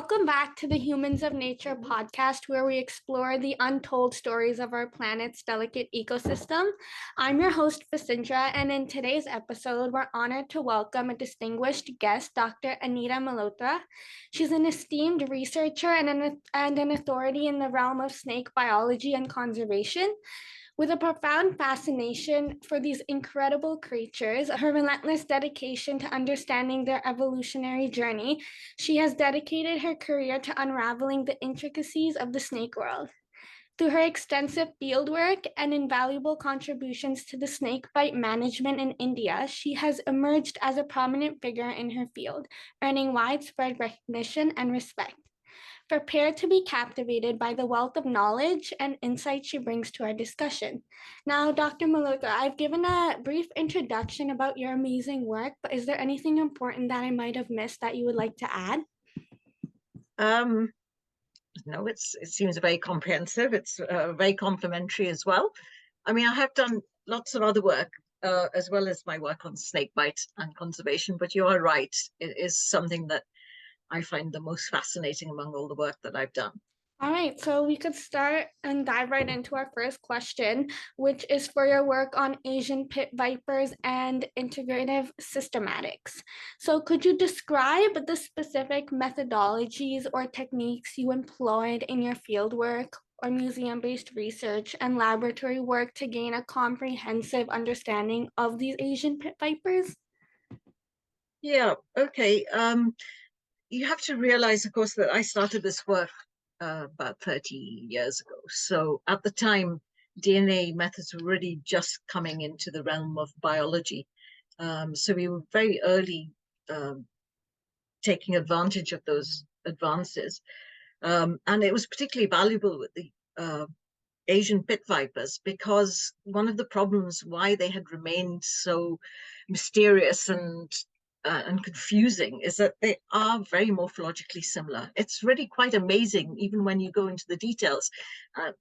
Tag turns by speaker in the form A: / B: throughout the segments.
A: Welcome back to the Humans of Nature podcast, where we explore the untold stories of our planet's delicate ecosystem. I'm your host, Vasindra, and in today's episode, we're honored to welcome a distinguished guest, Dr. Anita Malhotra. She's an esteemed researcher and an authority in the realm of snake biology and conservation. With a profound fascination for these incredible creatures, her relentless dedication to understanding their evolutionary journey, she has dedicated her career to unraveling the intricacies of the snake world. Through her extensive fieldwork and invaluable contributions to the snakebite management in India, she has emerged as a prominent figure in her field, earning widespread recognition and respect. Prepare to be captivated by the wealth of knowledge and insight she brings to our discussion. Now, Dr. Malhotra, I've given a brief introduction about your amazing work, but is there anything important that I might have missed that you would like to add?
B: No, it seems very comprehensive. It's very complimentary as well. I mean, I have done lots of other work, as well as my work on snakebite and conservation, but you are right. It is something that I find the most fascinating among all the work that I've done.
A: All right, so we could start and dive right into our first question, which is for your work on Asian pit vipers and integrative systematics. So could you describe the specific methodologies or techniques you employed in your fieldwork or museum-based research and laboratory work to gain a comprehensive understanding of these Asian pit vipers?
B: Yeah, okay. You have to realize, of course, that I started this work about 30 years ago. So at the time, DNA methods were really just coming into the realm of biology. So we were very early taking advantage of those advances. And it was particularly valuable with the Asian pit vipers, because one of the problems why they had remained so mysterious and confusing is that they are very morphologically similar. It's really quite amazing, even when you go into the details.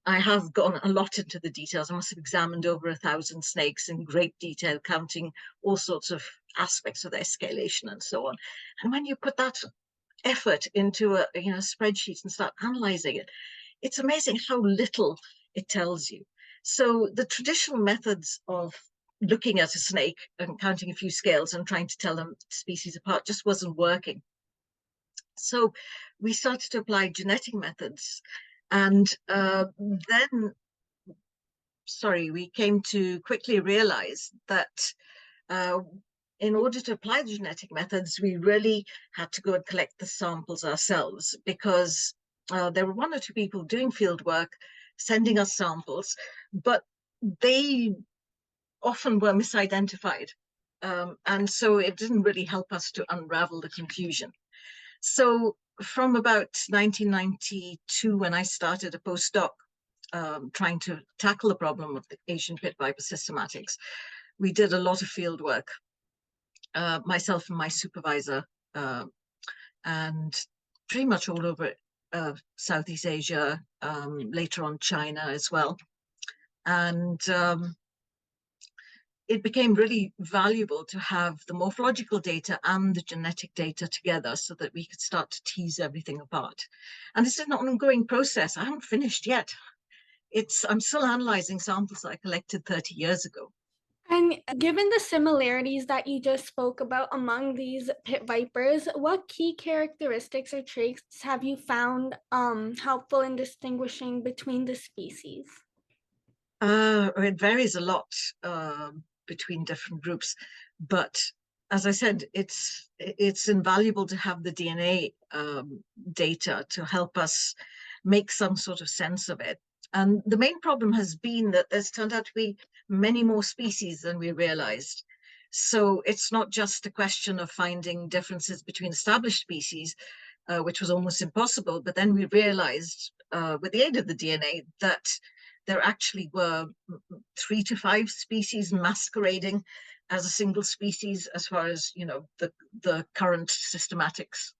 B: I have gone a lot into the details. I must have examined over 1,000 snakes in great detail, counting all sorts of aspects of their scalation and so on. And when you put that effort into a spreadsheet and start analyzing it, it's amazing how little it tells you. So the traditional methods of looking at a snake and counting a few scales and trying to tell them species apart just wasn't working. So we started to apply genetic methods, and then we came to quickly realize that in order to apply the genetic methods, we really had to go and collect the samples ourselves, because there were one or two people doing field work, sending us samples, but they often were misidentified. And so it didn't really help us to unravel the confusion. So from about 1992, when I started a postdoc trying to tackle the problem of the Asian pit viper systematics, we did a lot of field work, myself and my supervisor, and pretty much all over Southeast Asia, later on China as well. And it became really valuable to have the morphological data and the genetic data together so that we could start to tease everything apart. And this is an ongoing process. I haven't finished yet. I'm still analyzing samples that I collected 30 years ago.
A: And given the similarities that you just spoke about among these pit vipers, what key characteristics or traits have you found helpful in distinguishing between the species?
B: It varies a lot between different groups, but as I said, it's invaluable to have the DNA data to help us make some sort of sense of it. And the main problem has been that there's turned out to be many more species than we realized. So it's not just a question of finding differences between established species, which was almost impossible, but then we realized with the aid of the DNA that there actually were 3 to 5 species masquerading as a single species, as far as the current systematics,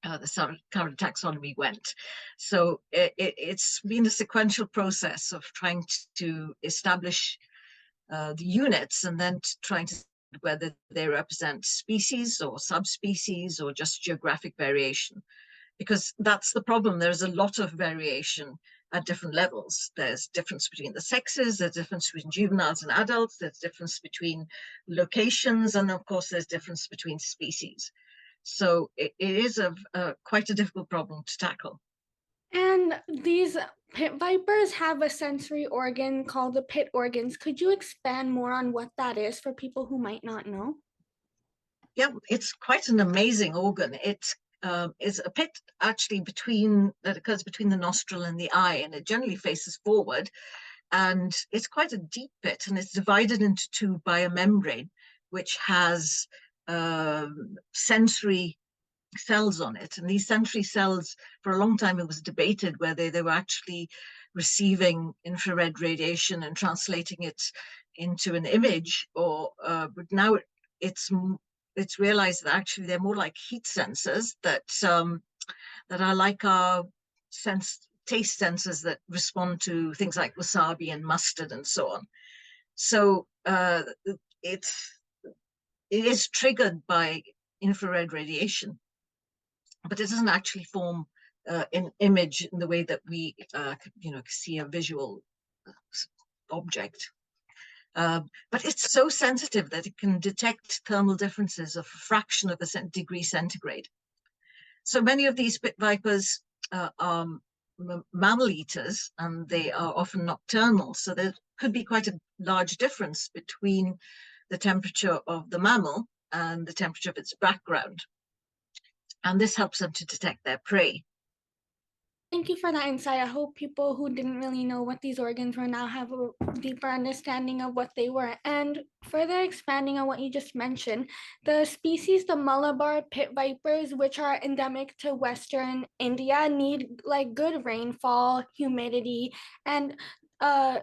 B: the current taxonomy went. So it's been a sequential process of trying to establish the units, and then trying to whether they represent species or subspecies or just geographic variation, because that's the problem. There's a lot of variation at different levels. There's difference between the sexes, there's difference between juveniles and adults, there's difference between locations, and of course there's difference between species. So it is quite a difficult problem to tackle.
A: And these pit vipers have a sensory organ called the pit organs. Could you expand more on what that is for people who might not know?
B: Yeah, it's quite an amazing organ. It is a pit actually that occurs between the nostril and the eye, and it generally faces forward. And it's quite a deep pit, and it's divided into two by a membrane, which has sensory cells on it. And these sensory cells, for a long time, it was debated whether they were actually receiving infrared radiation and translating it into an image, but now it's realized that actually they're more like heat sensors that are like our taste sensors that respond to things like wasabi and mustard and so on. So it is triggered by infrared radiation, but it doesn't actually form an image in the way that we see a visual object. But it's so sensitive that it can detect thermal differences of a fraction of a degree centigrade. So many of these pit vipers are mammal eaters, and they are often nocturnal. So there could be quite a large difference between the temperature of the mammal and the temperature of its background. And this helps them to detect their prey.
A: Thank you for that insight. I hope people who didn't really know what these organs were now have a deeper understanding of what they were. And further expanding on what you just mentioned, the species, the Malabar pit vipers, which are endemic to Western India, need like good rainfall, humidity, and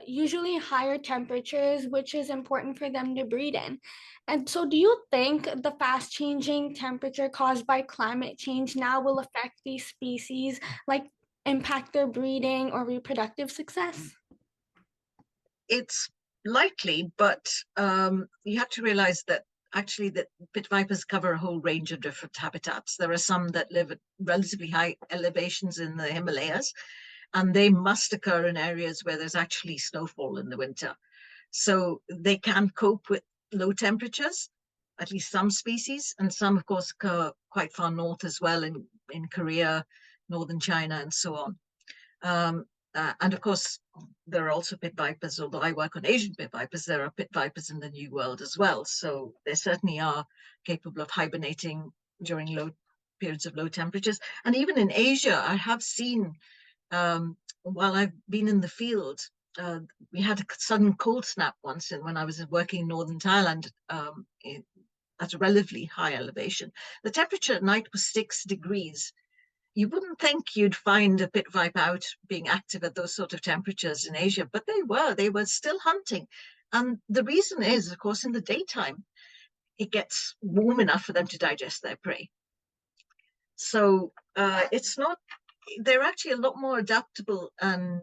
A: usually higher temperatures, which is important for them to breed in. And so, do you think the fast changing temperature caused by climate change now will affect these species, like impact their breeding or reproductive success?
B: It's likely, but you have to realize that actually that pit vipers cover a whole range of different habitats. There are some that live at relatively high elevations in the Himalayas, and they must occur in areas where there's actually snowfall in the winter. So they can cope with low temperatures, at least some species, and some, of course, occur quite far north as well in Korea, northern China, and so on. And of course, there are also pit vipers, although I work on Asian pit vipers, there are pit vipers in the New World as well. So they certainly are capable of hibernating during low periods of low temperatures. And even in Asia, I have seen, while I've been in the field, we had a sudden cold snap once when I was working in northern Thailand at a relatively high elevation. The temperature at night was 6 degrees. You wouldn't think you'd find a pit viper out being active at those sort of temperatures in Asia, but they were still hunting. And the reason is, of course, in the daytime, it gets warm enough for them to digest their prey. So they're actually a lot more adaptable and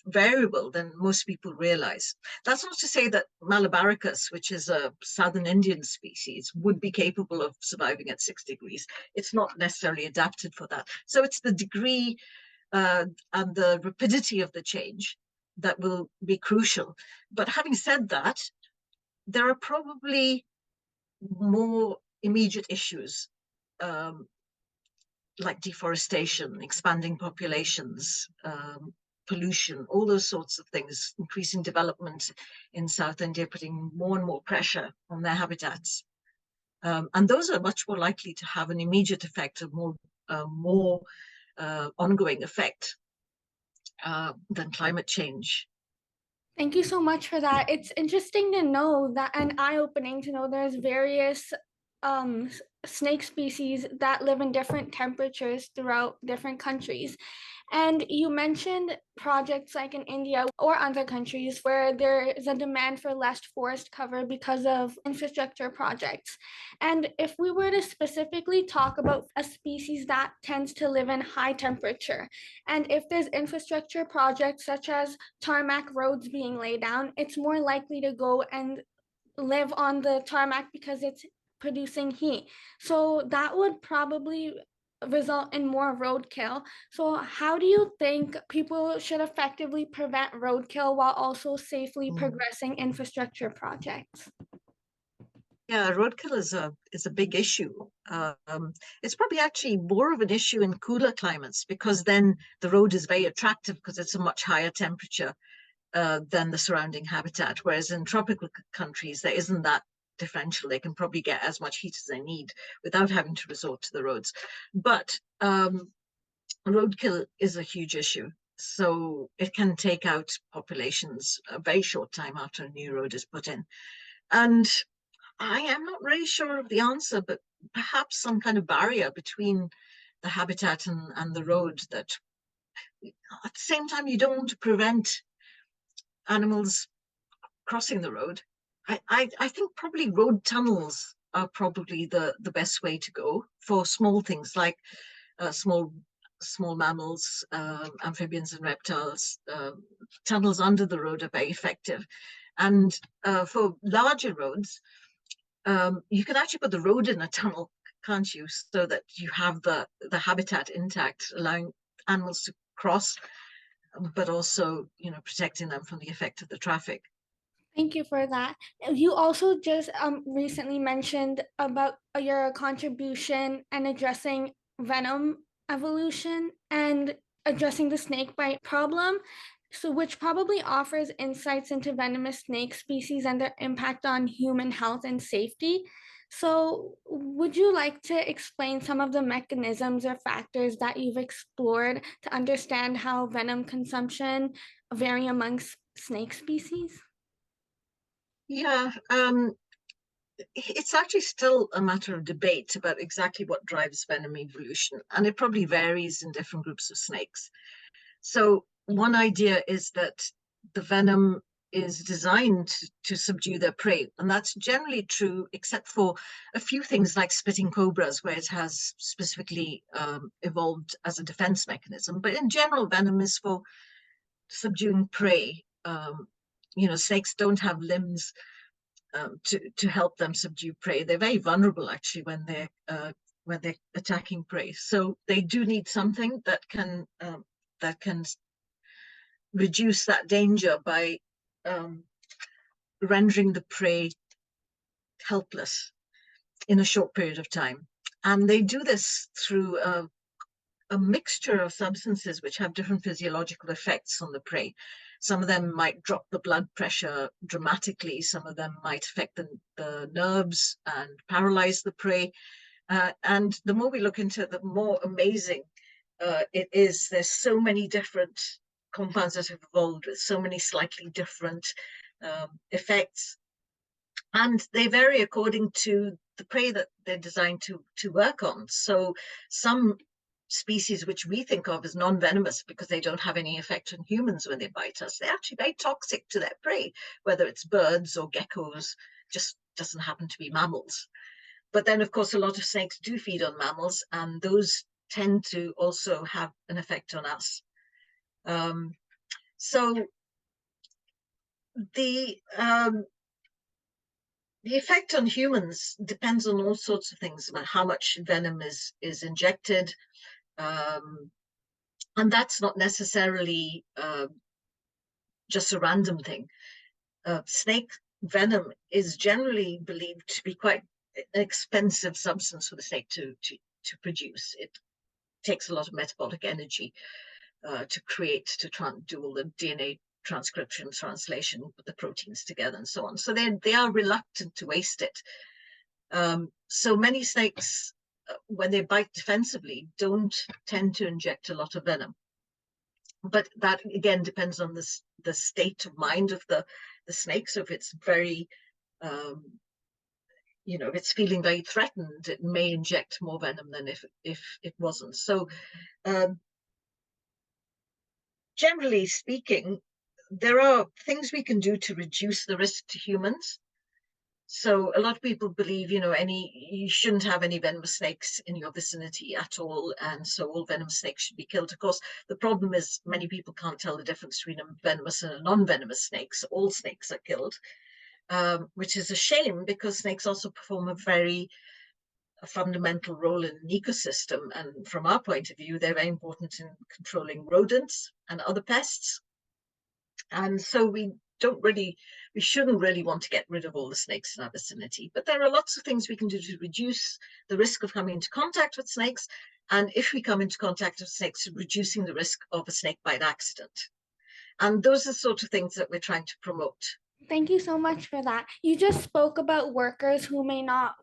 B: variable than most people realize. That's not to say that Malabaricus, which is a southern Indian species, would be capable of surviving at 6 degrees. It's not necessarily adapted for that. So it's the degree and the rapidity of the change that will be crucial. But having said that, there are probably more immediate issues like deforestation, expanding populations, pollution, all those sorts of things, increasing development in South India, putting more and more pressure on their habitats. And those are much more likely to have an immediate effect, a more ongoing effect than climate change.
A: Thank you so much for that. It's interesting to know that, and eye-opening to know there's various snake species that live in different temperatures throughout different countries. And you mentioned projects like in India or other countries where there is a demand for less forest cover because of infrastructure projects. And if we were to specifically talk about a species that tends to live in high temperature, and if there's infrastructure projects such as tarmac roads being laid down, it's more likely to go and live on the tarmac because it's producing heat. So that would probably result in more roadkill. So how do you think people should effectively prevent roadkill while also safely progressing infrastructure projects?
B: Yeah, roadkill is a big issue. It's probably actually more of an issue in cooler climates because then the road is very attractive because it's a much higher temperature than the surrounding habitat. Whereas in tropical countries, there isn't that differential. They can probably get as much heat as they need without having to resort to the roads. But roadkill is a huge issue. So it can take out populations a very short time after a new road is put in. And I am not really sure of the answer, but perhaps some kind of barrier between the habitat and the road that at the same time you don't want to prevent animals crossing the road. I think probably road tunnels are probably the best way to go for small things like small mammals, amphibians and reptiles. Tunnels under the road are very effective. And for larger roads, you can actually put the road in a tunnel, can't you? So that you have the habitat intact, allowing animals to cross, but also, you know, protecting them from the effect of the traffic.
A: Thank you for that. You also just recently mentioned about your contribution and addressing venom evolution and addressing the snake bite problem. So, which probably offers insights into venomous snake species and their impact on human health and safety. So, would you like to explain some of the mechanisms or factors that you've explored to understand how venom consumption vary amongst snake species?
B: Yeah, it's actually still a matter of debate about exactly what drives venom evolution, and it probably varies in different groups of snakes. So one idea is that the venom is designed to subdue their prey, and that's generally true, except for a few things like spitting cobras, where it has specifically evolved as a defense mechanism. But in general, venom is for subduing prey. You know, snakes don't have limbs to help them subdue prey. They're very vulnerable actually when they're attacking prey. So they do need something that can reduce that danger by um, rendering the prey helpless in a short period of time. And they do this through a mixture of substances which have different physiological effects on the prey. Some of them might drop the blood pressure dramatically. Some of them might affect the nerves and paralyze the prey. And the more we look into it, the more amazing it is. There's so many different compounds that have evolved with so many slightly different effects. And they vary according to the prey that they're designed to work on. So some species which we think of as non-venomous because they don't have any effect on humans when they bite us, they're actually very toxic to their prey, whether it's birds or geckos, just doesn't happen to be mammals. But then, of course, a lot of snakes do feed on mammals, and those tend to also have an effect on us. So the the effect on humans depends on all sorts of things about how much venom is injected, and that's not necessarily just a random thing. Snake venom is generally believed to be quite an expensive substance for the snake to produce. It takes a lot of metabolic energy to create, to do all the DNA transcription, translation, put the proteins together and so on. So they are reluctant to waste it. So many snakes, when they bite defensively, don't tend to inject a lot of venom. But that again depends on the state of mind of the snake. So if it's very, you know, if it's feeling very threatened, it may inject more venom than if it wasn't. So generally speaking, there are things we can do to reduce the risk to humans. So a lot of people believe, you know, you shouldn't have any venomous snakes in your vicinity at all, and so all venomous snakes should be killed. Of course, the problem is many people can't tell the difference between a venomous and a non-venomous snake. So all snakes are killed, which is a shame because snakes also perform a very a fundamental role in an ecosystem. And from our point of view, they're very important in controlling rodents and other pests. And so we shouldn't really want to get rid of all the snakes in our vicinity. But there are lots of things we can do to reduce the risk of coming into contact with snakes. And if we come into contact with snakes, reducing the risk of a snake bite accident. And those are the sort of things that we're trying to promote.
A: Thank you so much for that. You just spoke about workers who may not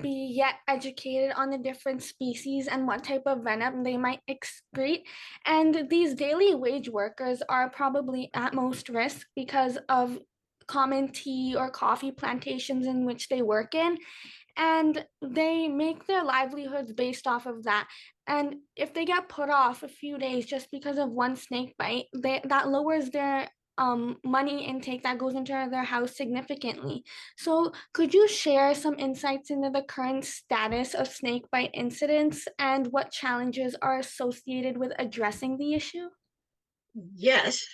A: be yet educated on the different species and what type of venom they might excrete. And these daily wage workers are probably at most risk because of common tea or coffee plantations in which they work in, and they make their livelihoods based off of that. And if they get put off a few days just because of one snake bite, that lowers their money intake that goes into their house significantly. So could you share some insights into the current status of snake bite incidents and what challenges are associated with addressing the issue?
B: Yes,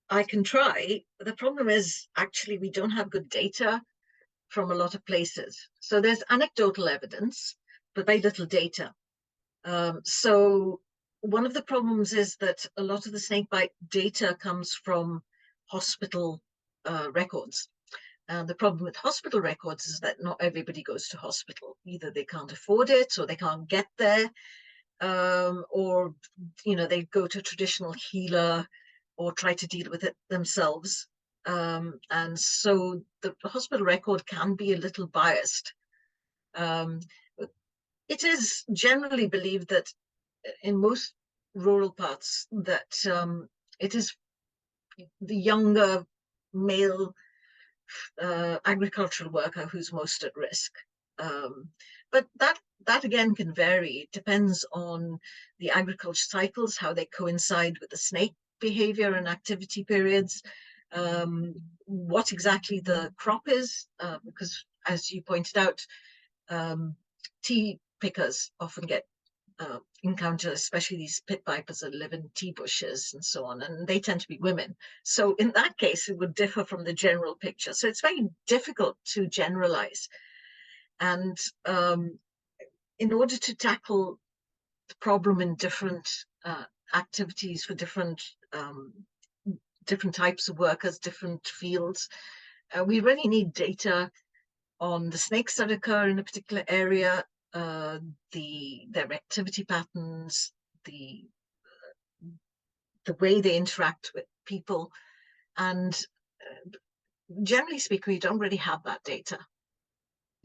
B: I can try. The problem is actually we don't have good data from a lot of places. So there's anecdotal evidence, but very little data. So one of the problems is that a lot of the snakebite data comes from hospital records. The problem with hospital records is that not everybody goes to hospital. Either they can't afford it or they can't get there, or they go to a traditional healer or try to deal with it themselves. And so the hospital record can be a little biased. It is generally believed that in most rural parts that it is the younger male agricultural worker who's most at risk. But that again can vary. It depends on the agriculture cycles, how they coincide with the snake behavior and activity periods, what exactly the crop is, because as you pointed out, tea pickers often get encounter, especially these pit vipers that live in tea bushes and so on, and they tend to be women. So in that case, it would differ from the general picture. So it's very difficult to generalize. And in order to tackle the problem in different activities for different types of workers, different fields, we really need data on the snakes that occur in a particular area, their activity patterns, the way they interact with people, and generally speaking, we don't really have that data.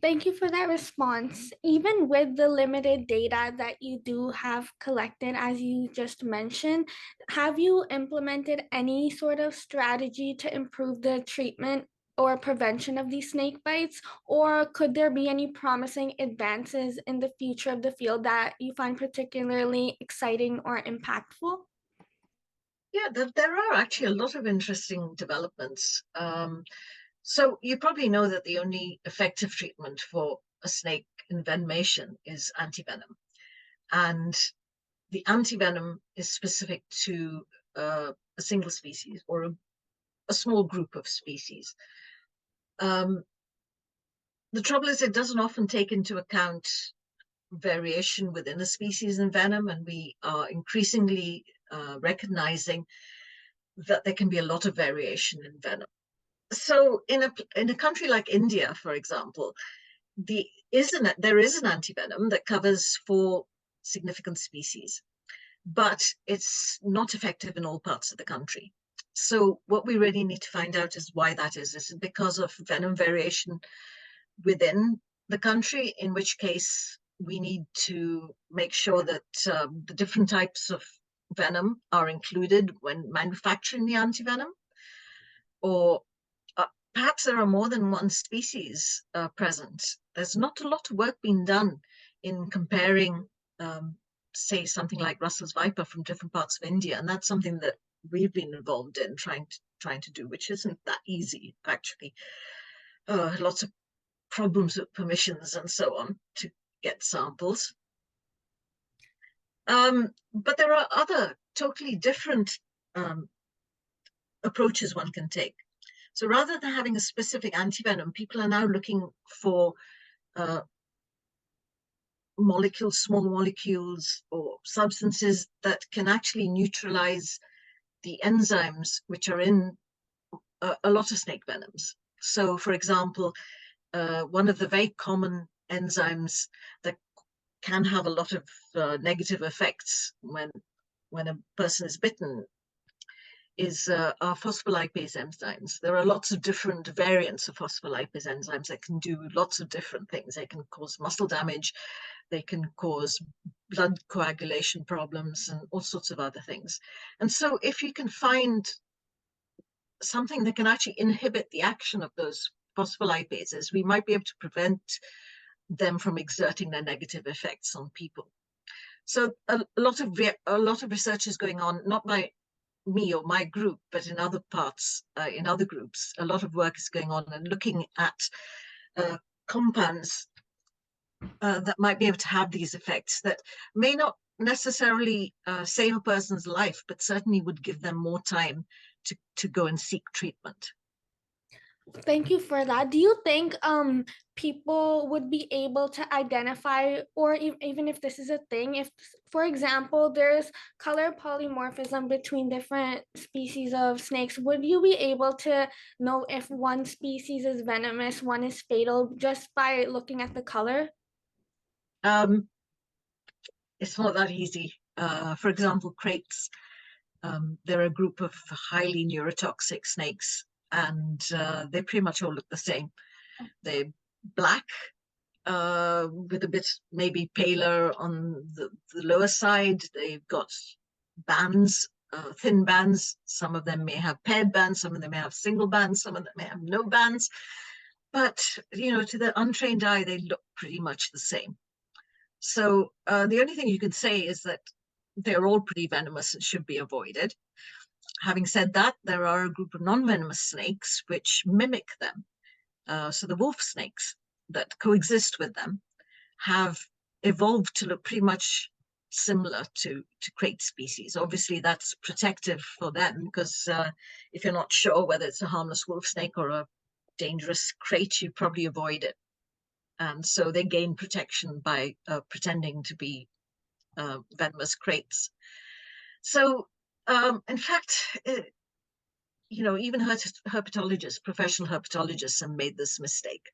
A: Thank you for that response. Even with the limited data that you do have collected, as you just mentioned, have you implemented any sort of strategy to improve the treatment or prevention of these snake bites? Or could there be any promising advances in the future of the field that you find particularly exciting or impactful?
B: Yeah, there are actually a lot of interesting developments. So you probably know that the only effective treatment for a snake envenomation is antivenom. And the antivenom is specific to a single species or a small group of species. The trouble is it doesn't often take into account variation within a species in venom, and we are increasingly recognizing that there can be a lot of variation in venom. So in a country like India, for example, there is an antivenom that covers 4 significant species, but it's not effective in all parts of the country. So what we really need to find out is why that is. Is it because of venom variation within the country, in which case we need to make sure that the different types of venom are included when manufacturing the antivenom? Or perhaps there are more than one species present. There's not a lot of work being done in comparing, say, something like Russell's viper from different parts of India, and that's something that we've been involved in trying to do, which isn't that easy, actually. Lots of problems with permissions and so on to get samples. But there are other totally different approaches one can take. So rather than having a specific antivenom, people are now looking for molecules, small molecules or substances that can actually neutralize the enzymes which are in a lot of snake venoms. So, for example, one of the very common enzymes that can have a lot of negative effects when a person is bitten is our phospholipase enzymes. There are lots of different variants of phospholipase enzymes that can do lots of different things. They can cause muscle damage, they can cause blood coagulation problems, and all sorts of other things. And so if you can find something that can actually inhibit the action of those phospholipases, we might be able to prevent them from exerting their negative effects on people. So a lot of research is going on, not by me or my group, but in other parts, in other groups. A lot of work is going on and looking at compounds that might be able to have these effects that may not necessarily save a person's life, but certainly would give them more time to go and seek treatment.
A: Thank you for that. Do you think people would be able to identify, or even if this is a thing, if, for example, there's color polymorphism between different species of snakes, would you be able to know if one species is venomous, one is fatal, just by looking at the color?
B: It's not that easy. For example, kraits, they're a group of highly neurotoxic snakes, and they pretty much all look the same. They're black, with a bit maybe paler on the lower side. They've got bands, thin bands. Some of them may have paired bands, some of them may have single bands, some of them may have no bands. But, to the untrained eye, they look pretty much the same. So the only thing you can say is that they're all pretty venomous and should be avoided. Having said that, there are a group of non-venomous snakes which mimic them. So the wolf snakes that coexist with them have evolved to look pretty much similar to krait species. Obviously, that's protective for them because if you're not sure whether it's a harmless wolf snake or a dangerous krait, you probably avoid it. And so they gain protection by pretending to be venomous kraits. So, in fact, even herpetologists, professional herpetologists, have made this mistake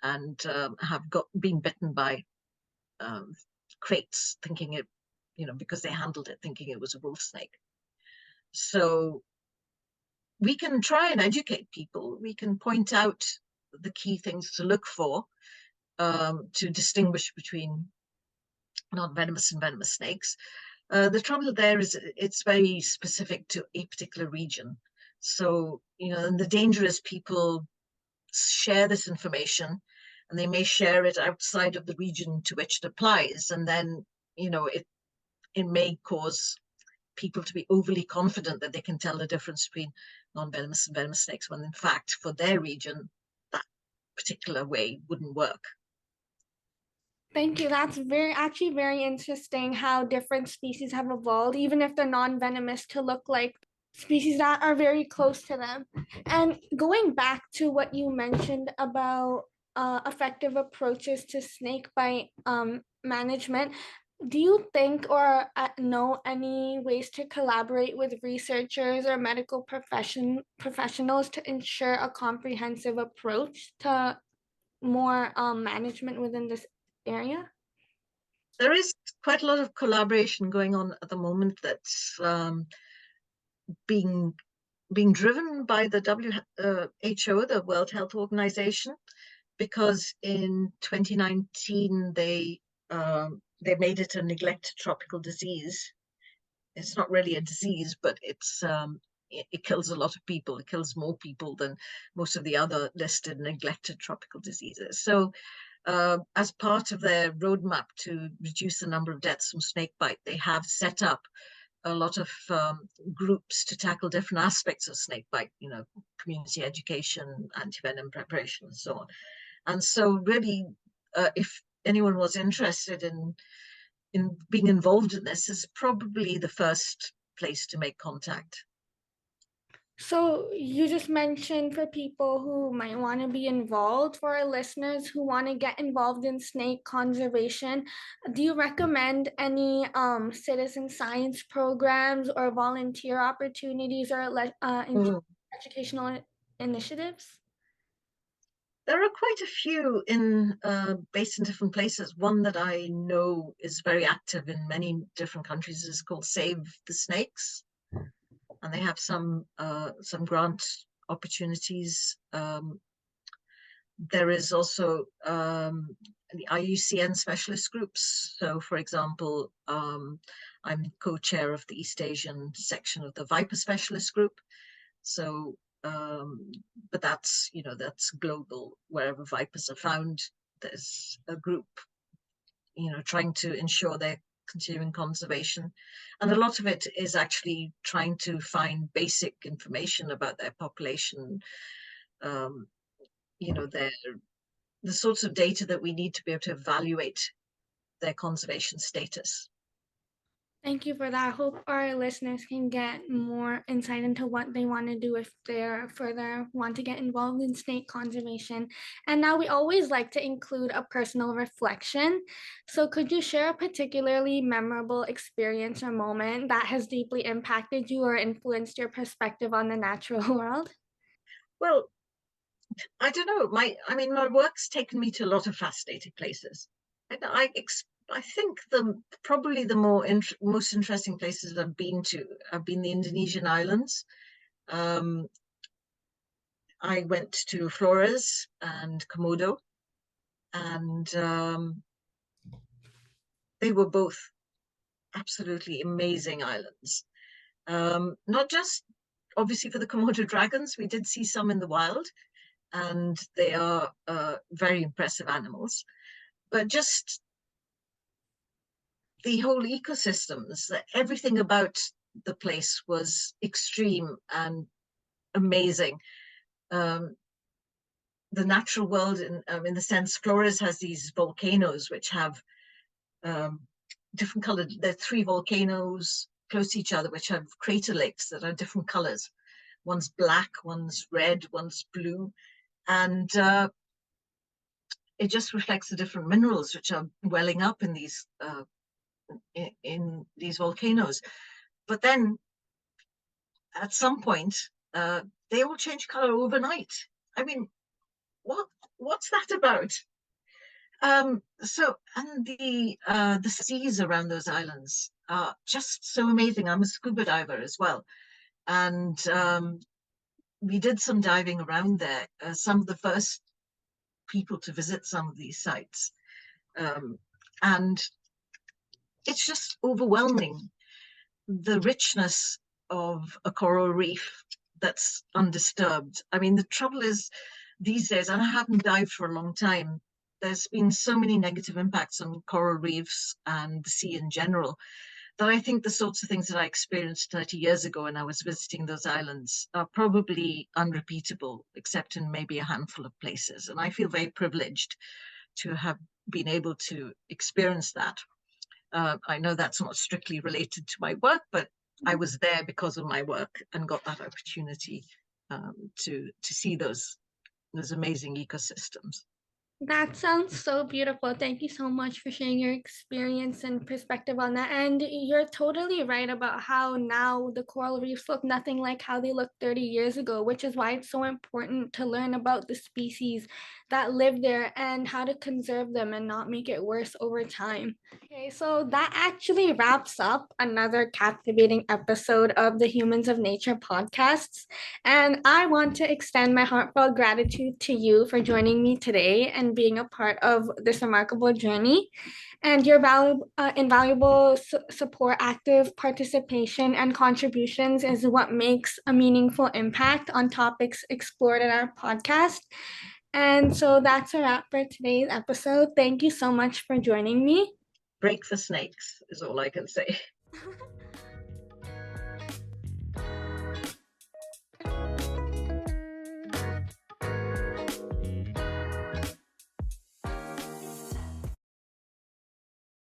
B: and have been bitten by kraits, thinking it, because they handled it, thinking it was a wolf snake. So we can try and educate people. We can point out the key things to look for to distinguish between non-venomous and venomous snakes. The trouble there is it's very specific to a particular region. So, and the danger is people share this information and they may share it outside of the region to which it applies. And then, it may cause people to be overly confident that they can tell the difference between non-venomous and venomous snakes, when in fact, for their region, that particular way wouldn't work.
A: Thank you. That's actually very interesting how different species have evolved, even if they're non-venomous, to look like species that are very close to them. And going back to what you mentioned about effective approaches to snake bite management, do you think or know any ways to collaborate with researchers or medical professionals to ensure a comprehensive approach to more management within this area?
B: There is quite a lot of collaboration going on at the moment that's being driven by the WHO, the World Health Organization, because in 2019 they made it a neglected tropical disease. It's not really a disease, but it kills a lot of people. It kills more people than most of the other listed neglected tropical diseases. So as part of their roadmap to reduce the number of deaths from snakebite, they have set up a lot of groups to tackle different aspects of snakebite, community education, antivenom preparation, and so on. And so really, if anyone was interested in being involved in this, is probably the first place to make contact.
A: So you just mentioned for people who might want to be involved, for our listeners who want to get involved in snake conservation, do you recommend any citizen science programs or volunteer opportunities or
B: Mm.
A: educational initiatives?
B: There are quite a few in based in different places. One that I know is very active in many different countries is called Save the Snakes, and they have some grant opportunities. There is also the IUCN specialist groups. So, for example, I'm co-chair of the East Asian section of the Viper Specialist Group. So, but that's, that's global. Wherever vipers are found, there's a group, trying to ensure their continuing conservation. And a lot of it is actually trying to find basic information about their population, um, their the sorts of data that we need to be able to evaluate their conservation status.
A: Thank you for that. I hope our listeners can get more insight into what they want to do if they're further want to get involved in snake conservation. And now we always like to include a personal reflection. So could you share a particularly memorable experience or moment that has deeply impacted you or influenced your perspective on the natural world?
B: Well, I don't know. My work's taken me to a lot of fascinating places. And I think probably the most interesting places I've been to have been the Indonesian islands. Um, I went to Flores and Komodo, and they were both absolutely amazing islands. Not just obviously for the Komodo dragons, we did see some in the wild, and they are very impressive animals. But just the whole ecosystems, everything about the place was extreme and amazing. Um, the natural world, in the sense, Flores has these volcanoes which have um, different colored. There are three volcanoes close to each other which have crater lakes that are different colors. One's black, one's red, one's blue, and it just reflects the different minerals which are welling up in these volcanoes. But then at some point, they all change color overnight. I mean, what what's that about? And the seas around those islands are just so amazing. I'm a scuba diver as well, and we did some diving around there. Some of the first people to visit some of these sites, and it's just overwhelming, the richness of a coral reef that's undisturbed. I mean, the trouble is these days, and I haven't dived for a long time, there's been so many negative impacts on coral reefs and the sea in general that I think the sorts of things that I experienced 30 years ago when I was visiting those islands are probably unrepeatable, except in maybe a handful of places. And I feel very privileged to have been able to experience that. I know that's not strictly related to my work, but I was there because of my work and got that opportunity to see those amazing ecosystems.
A: That sounds so beautiful. Thank you so much for sharing your experience and perspective on that. And you're totally right about how now the coral reefs look nothing like how they looked 30 years ago, which is why it's so important to learn about the species that live there and how to conserve them and not make it worse over time. Okay, so that actually wraps up another captivating episode of the Humans of Nature podcasts. And I want to extend my heartfelt gratitude to you for joining me today and being a part of this remarkable journey. And your invaluable support, active participation, and contributions is what makes a meaningful impact on topics explored in our podcast. And so that's a wrap for today's episode. Thank you so much for joining me.
B: Break the snakes is all I can say.